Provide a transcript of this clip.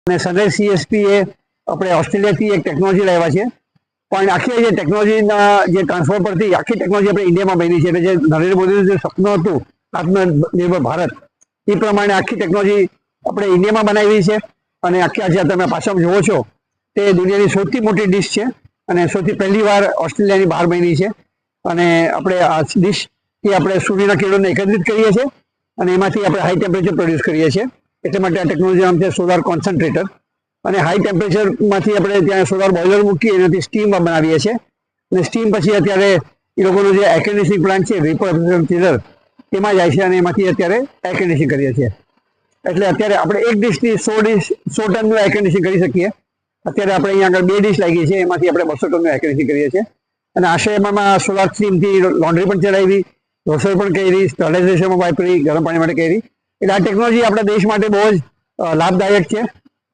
અને sunrise CSP એ આપણે ઓસ્ટ્રેલિયાથી એક ટેકનોલોજી લાવ્યા છે, પણ આખી જે ટેકનોલોજીના જે ટ્રાન્સફર પરથી આખી ટેકનોલોજી આપણે ઇન્ડિયામાં બની છે. એટલે જે નરેન્દ્ર મોદીનું જે સપનું હતું આત્મનિર્ભર ભારત, એ પ્રમાણે આખી ટેકનોલોજી આપણે ઇન્ડિયામાં બનાવી છે. અને આખી આજે તમે પાછળ જુઓ છો તે દુનિયાની સૌથી મોટી ડીશ છે અને સૌથી પહેલી વાર ઓસ્ટ્રેલિયાની બહાર બની છે. અને આપણે આ ડીશથી આપણે સૂર્યના કિરણોને એકત્રિત કરીએ છીએ અને એમાંથી આપણે હાઈ ટેમ્પરેચર પ્રોડ્યુસ કરીએ છીએ. એટલા માટે આ ટેકનોલોજી નામ છે સોલાર કોન્સન્ટ્રેટર. અને હાઈ ટેમ્પરેચરમાંથી આપણે ત્યાં સોલાર બોઇલર મૂકી એનાથી સ્ટીમ બનાવીએ છીએ. અને સ્ટીમ પછી અત્યારે એ લોકોનું જે એર કન્ડિશનિંગ પ્લાન્ટ છે વેપર ચિલર, એમાં જાય છે અને એમાંથી અત્યારે એર કન્ડિશનિંગ કરીએ છીએ. એટલે અત્યારે આપણે એક ડીશથી 100 ટનનું એર કન્ડિશનિંગ કરી શકીએ. અત્યારે આપણે અહીંયા આગળ 2 ડીશ લાગી છે, એમાંથી આપણે 200 ટનનું એર કન્ડિશનિંગ કરીએ છીએ. અને આશરે એમાં સોલાર સ્ટીમથી લોન્ડ્રી પણ ચલાવી, રસોઈ પણ કરી, સ્ટરલાઇઝેશનમાં વાપરી, ગરમ પાણી માટે કરી. એટલે આ ટેકનોલોજી આપણા દેશ માટે બહુ જ લાભદાયક છે.